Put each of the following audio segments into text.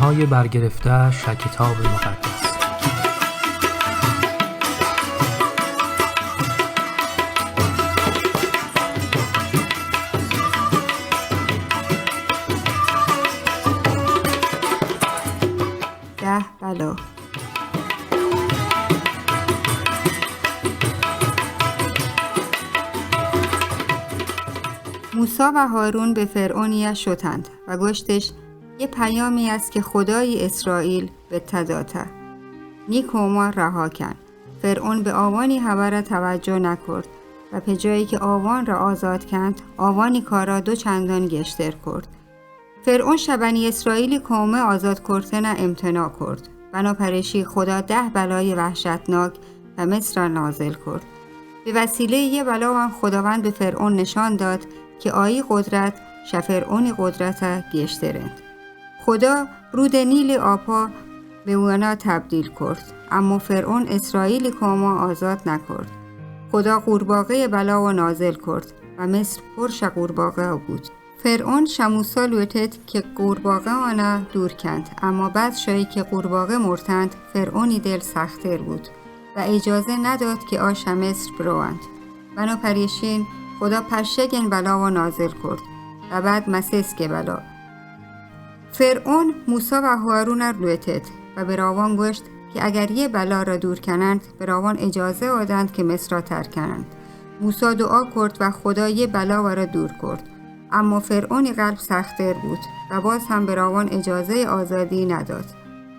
پستان‌های برگرفته‌اش از کتاب مقدس. بلا. موسی و هارون به فرعون شدند و گشتش یه پیامی است که خدای اسرائیل به تداته نیک ما رها کن. فرعون به آوانی خبر توجه نکرد و به جایی که آوان را آزاد کند آوانی کارا دو چندان گشتر کرد. فرعون شبنی اسرائیلی کومه آزاد کردن امتناع کرد. بنابراین خدا 10 بلای وحشتناک و مصر را نازل کرد. به وسیله یه بلا هم خداوند به فرعون نشان داد که آیی قدرت شفرعونی قدرت گشترند. خدا رود نیل آپا به اونا تبدیل کرد، اما فرعون اسرائیلی کوما آزاد نکرد. خدا قورباغه بلا و نازل کرد و مصر پرش قورباغه بود. فرعون شموسا لوتت که قورباغه آنها دور کند، اما بعد شایی که قورباغه مرتند فرعونی دل سختر بود و اجازه نداد که آش مصر بروند. بنابراین خدا پشگن بلا و نازل کرد و بعد مسیس که بلا. فرعون موسی و هارون را لوتت و به راوان گوشت که اگر یه بلا را دور کنند به راوان اجازه آدند که مصر را ترک کنند. موسی دعا کرد و خدا یه بلا را دور کرد، اما فرعونی قلب سختر بود و باز هم به راوان اجازه آزادی نداد.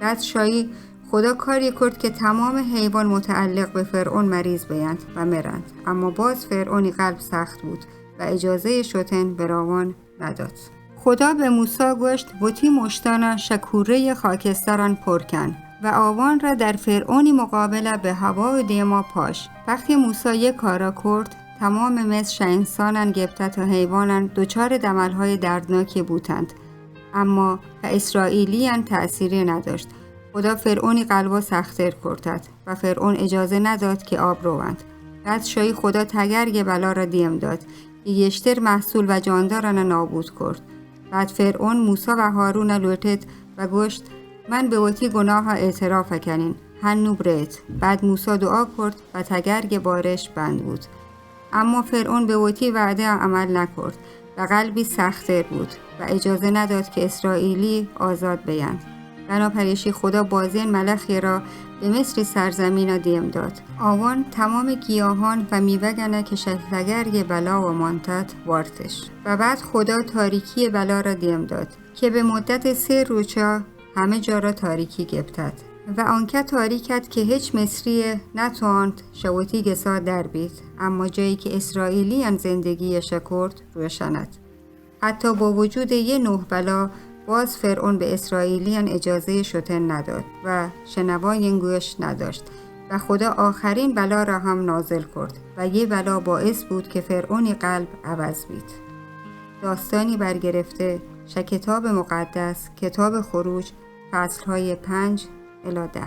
بعد شایی خدا کاری کرد که تمام حیوان متعلق به فرعون مریض بیند و مرند، اما باز فرعونی قلب سخت بود و اجازه شدن به راوان نداد. خدا به موسی گوشت بوتی مشتانا شکوره خاکستران پر کن و آوان را در فرعونی مقابله به هوا و دیما پاش. وقتی موسی یک کارا کرد تمام مصر انسانان گبته تا حیوانان دوچار دملهای دردناکی بودند، اما به اسرائیلیان تأثیری نداشت. خدا فرعونی قلبا سختر کرد و فرعون اجازه نداد که آب روند. بعد شایی خدا تگرگ بلا را دیم داد که یشتر محصول و جانداران نابود کرد. بعد فرعون موسی و هارون لوتت و گوشت من به وتی گناه اعتراف کنین هنو برید. بعد موسی دعا کرد و تگرگ بارش بند بود، اما فرعون به وتی وعده عمل نکرد و قلبی سختر بود و اجازه نداد که اسرائیلی آزاد بیند. بنابراین خدا بازین ملخی را به مصر سرزمین را دیم داد. آوان تمام گیاهان و میوه‌گنه که شکلگرگ بلا و مانتت وارتش. و بعد خدا تاریکی بلا را دیم داد که به مدت 3 روزا همه جا را تاریکی گبتد و آنکه تاریکت که هیچ مصری نتواند شوتی گسا در بید، اما جایی که اسرائیلیان زندگی شکرد روشند. حتی با وجود یه 9 بلا باز فرعون به اسرائیلیان اجازه شدن نداد و شنوای گوش نداشت و خدا آخرین بلا را هم نازل کرد و یه بلا باعث بود که فرعونی قلب عوض بید. داستانی برگرفته کتاب مقدس، کتاب خروج، فصلهای 5 الی 10.